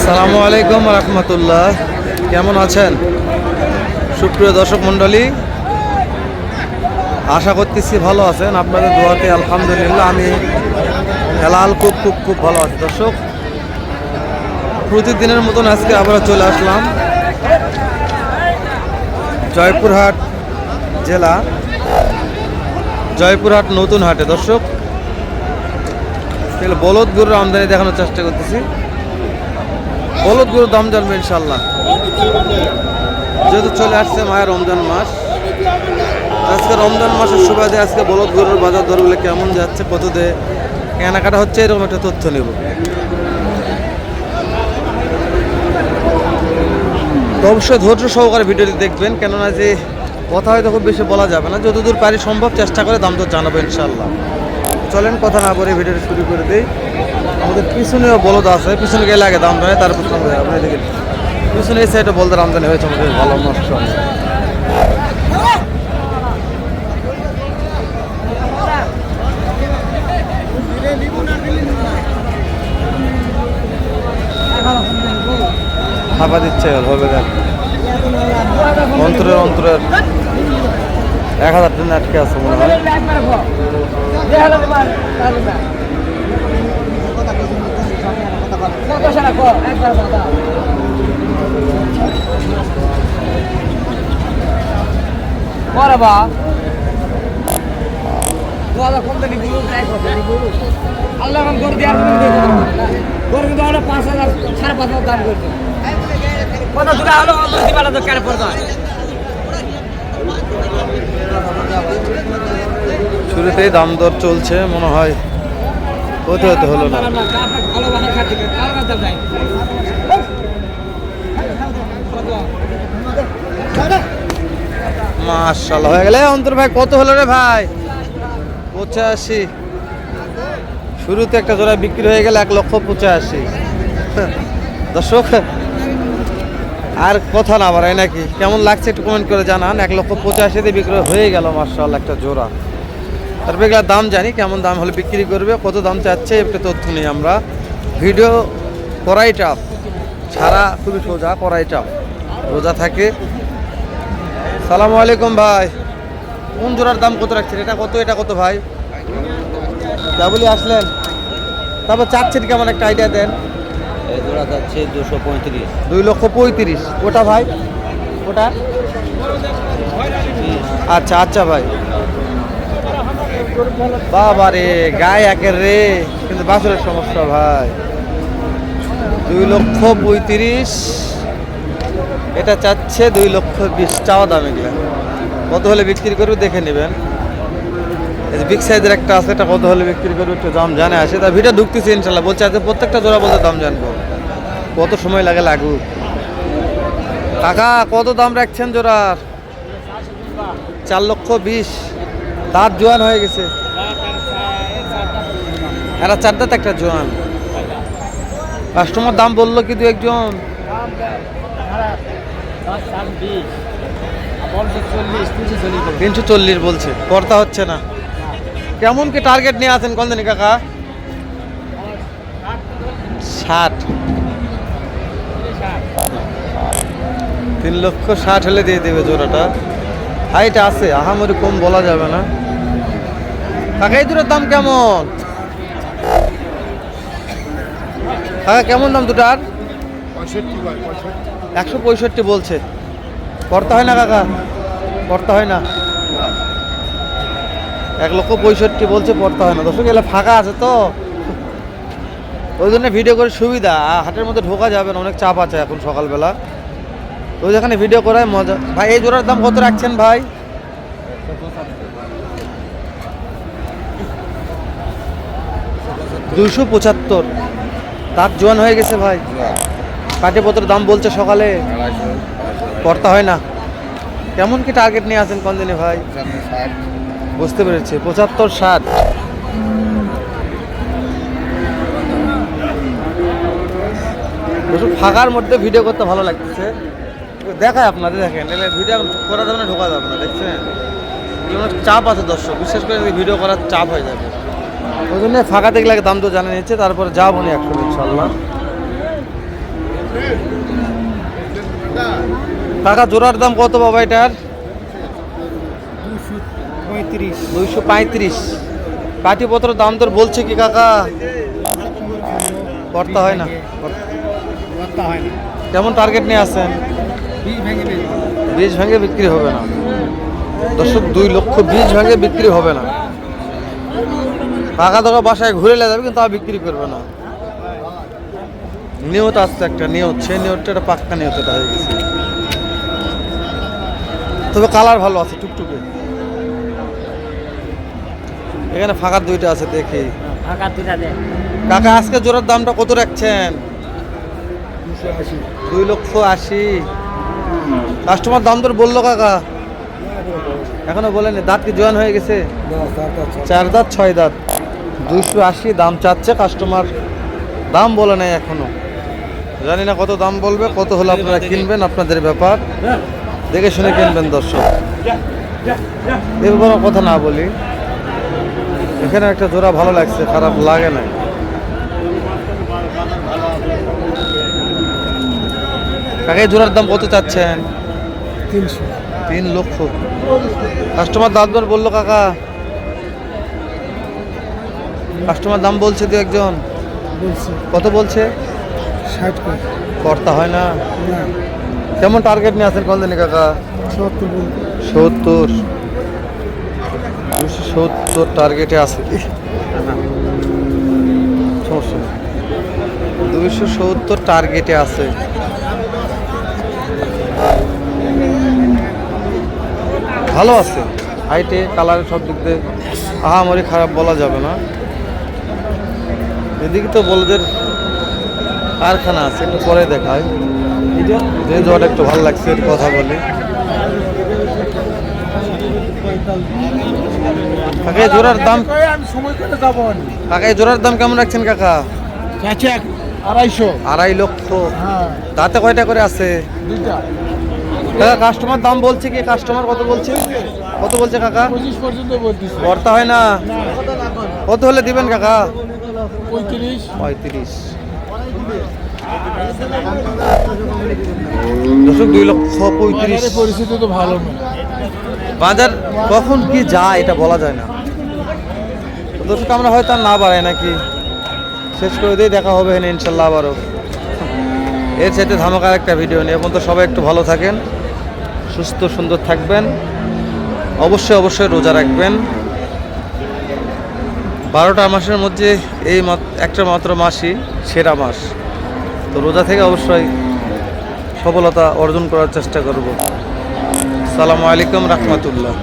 আসসালামু আলাইকুম রহমতুল্লাহ। কেমন আছেন সুপ্রিয় দর্শক মণ্ডলী? আশা করতেছি ভালো আছেন। আপনাদের দোয়াতে আলহামদুলিল্লাহ আমি হেলাল খুব ভালো আছি। দর্শক, প্রতিদিনের মতন আজকে আবার চলে আসলাম জয়পুরহাট জেলা, জয়পুরহাট নতুন হাটে। দর্শক, বলদ গরুর আমদানি দেখানোর চেষ্টা করতেছি। বলদ গরুর দাম জানবো ইনশাল্লাহ। যেহেতু চলে আসছে মায়ের রমজান মাস, আজকে রমজান মাসের সুবাদে আজকে বলদ গরুর বাজার দরগুলো কেমন যাচ্ছে, কত দিয়ে কেনাকাটা হচ্ছে, এরকম একটা তথ্য নেব। তো অবশ্যই ধৈর্য সহকারে ভিডিওটি দেখবেন, কেননা যে কথা হয়তো খুব বেশি বলা যাবে না, যতদূর পারি সম্ভব চেষ্টা করে দাম তো জানাবো ইনশাল্লাহ। চলেন কথা না বলে ভিডিওটি শুরু করে দিই। আমাদের পিছনেও বলদ আছে, পিছনে গেলে আগে দাম জানে, তারপর আপনি দেখেন পিছনে এই সাইডে বলদের আমদানি হয়েছে আমাদের ভালো নষ্ট। হাঁপা দিচ্ছে হবে দেখ অন্তরের 1000 দিন আটকে আছে মনে হয়। শুরুতেই দাম দর চলছে মনে হয়, হতে হলো না। মাশাআল্লাহ হয়ে গেলে। অন্তর ভাই কত হলো রে ভাই? 85। শুরুতে একটা জোড়া বিক্রি হয়ে গেল 1,85,000। দর্শক, আর কথা না বাড়াই নাকি? কেমন লাগছে একটু কমেন্ট করে জানান। 1,85,000 বিক্রি হয়ে গেল মাশাআল্লাহ একটা জোড়া। তারপরে এগুলোর দাম জানি, কেমন দাম হলে বিক্রি করবে, কত দাম চাচ্ছে একটা তথ্য নেই আমরা। ভিডিও করাই টাফ, ছাড়া খুবই সোজা, করাই টাফ, রোজা থাকে। সালামু আলাইকুম ভাই, কোন জোড়ার দাম কত রাখছেন? এটা কত, এটা কত ভাই? ডাবলি আসলেন, তারপর চাচ্ছেন কেমন একটা আইডিয়া দেন। এই জোড়া যাচ্ছে 235। 2,35,000। ওটা ভাই, ওটা আচ্ছা ভাই। বাবা রে, গায়ে একের রে, কিন্তু বাছুরের সমস্যা ভাই। 2,35,000 এটা চাচ্ছে, 2,20,000 চাওয়া দাম। এগুলো কত হলে বিক্রি করবে দেখে নেবেন। এই যে বিগ সাইজের একটা আছে, এটা কত হলে বিক্রি করবে একটু দাম জানে আসে। তা ভিডিও ঢুকতেছি ইনশাল্লাহ, বলছে আজকে প্রত্যেকটা জোড়া বলতে দাম জানবো, কত সময় লাগুক। কাকা কত দাম রাখছেন জোড়ার? 4,20,000। দাঁত জোয়ান হয়ে গেছে, এরা 4 দাঁত একটা জোয়ান। কাস্টমার দাম বললো কি দু একজন? 340 বলছে, কর্তা হচ্ছে না। কেমন কি টার্গেট নিয়ে আছেন কোন দিন কাকা? 60। 3,60,000 হলে দিয়ে দেবে জোড়াটা। হাইট আছে, আহামরি কম বলা যাবে না। কাকা এই দুটোর দাম কেমন? কাকা কেমন দাম দুটার? 165 বলছে। করতে হয় না কাকা, করতে হয় না। 1,65,000 বলছে, পড়তে হয় না। দর্শক, এগুলো ফাঁকা আছে তো, ওই জন্য ভিডিও করে সুবিধা। হাটের মধ্যে ঢোকা যাবে না, অনেক চাপ আছে এখন সকালবেলা। তো যেখানে ভিডিও করায় মজা। ভাই এই জোড়ার দাম কত রাখছেন ভাই? 275। দাঁত জোয়ান হয়ে গেছে ভাই। কাঠে পত্র দাম বলছে সকালে, করতে হয় না। কেমন কি টার্গেট নিয়ে আছেন কোন দিনে ভাই? বুঝতে পেরেছি, 75-60। ফাঁকার মধ্যে ভিডিও করতে ভালো লাগতেছে, দেখায় আপনাদের। দেখেন এলে ভিডিও করা যাবে না, ঢোকা যাবে না, দেখছেন চাপ আছে দর্শক, বিশেষ করে ভিডিও করার চাপ হয়ে যাবে। ওই জন্য ফাঁকা দেখলে দাম তো জানা নিচ্ছে, তারপরে যাবো নি একশো ইনশাল্লাহ। কাকা জোড়ার দাম কত বাবা এটার? 235 235। কাঠিপত্র দাম তোর বলছে কি কাকা? কর্তা হয় না। কথা হয় না। কেমন টার্গেট নিয়ে আসেন? 20 ভেঙে বিক্রি হবে না দর্শক, 2 লক্ষ 20 ভেঙে বিক্রি হবে না। কাকা তোকে বাসায় ঘুরে যাবে কিন্তু তা বিক্রি করবে না। নিয়ত আসছে একটা নিয়ত, সেই নিয়তটা একটা পাক্কা নিয়ত এটা হয়ে গেছে। তবে কালার ভালো আছে টুকটুকে। এখানে ফাঁকা 2টা আছে দেখি। ফাঁকা দুটা দে। কাকা আজকে জোড়ার দামটা কত রাখছেন? 280 2 লক্ষ 80। কাস্টমার দাম তোর বললো কাকা? এখনো বলেনি। দাঁত কি জয়েন হয়ে গেছে? 4 দাঁত 6 দাঁত। 280 দাম চাচ্ছে কাস্টমার, দাম বলে নাই এখনো। জানি না কত দাম বলবে, কত হলে আপনারা কিনবেন আপনাদের ব্যাপার, দেখে শুনে কিনবেন দর্শক। এর বড় কথা না বলি, এখানে একটা জোড়া ভালো লাগছে, খারাপ লাগে না। কাকা এই জোড়ার দাম কত চাচ্ছেন? 3 লক্ষ। কাস্টমার দাম দর বললো কাকা? কাস্টমার দাম বলছে তো একজন, কত বলছে? 60 করে। কর্তা হয় না। কেমন টার্গেট নিয়ে আসেন কলদিনী কাকা? 70। 270 টার্গেটে আছে কি? সমস্যা নেই। 270 টার্গেটে আছে। ভালো আছে, হাইটে কালারে সব দিক দিয়ে আহামরি খারাপ বলা যাবে না। এদিকে তো বলদের কারখানা আছে, একটু পরে দেখায়। যে জোয়াটা একটু ভালো লাগছে এর কথা বলি। কাকা এই জোড়ার দাম, আমি সময় করে যাব না। কাকা এই জোড়ার দাম কেমন রাখছেন কাকা? চাচা 250। 2.5 লক্ষ। হ্যাঁ দাঁতে কয়টা করে আছে? 2টা। কাকা কাস্টমার দাম বলছে কি? কাস্টমার কত বলছে? কত বলছে কাকা? 25 পর্যন্ত বলতেছে। কর্তা হয় না। কত হলে দিবেন কাকা? 35। 35। দর্শক 2 লক্ষ 35। পরিস্থিতি তো ভালো না। বাজার কখন কি যায় এটা বলা যায় না দর্শক। আমরা হয়তো আর না বাড়াই নাকি, শেষ করে দিয়ে দেখা হবে না ইনশাল্লাহ আবারও এর সাথে ধামাকার একটা ভিডিও নিয়ে। এখন তো সবাই একটু ভালো থাকেন, সুস্থ সুন্দর থাকবেন, অবশ্যই অবশ্যই রোজা রাখবেন। 12টা মাসের মধ্যে এই একটা মাত্র মাসই সেরা মাস, তো রোজা থেকে অবশ্যই সফলতা অর্জন করার চেষ্টা করব। আসসালামু আলাইকুম রহমতুল্লাহ।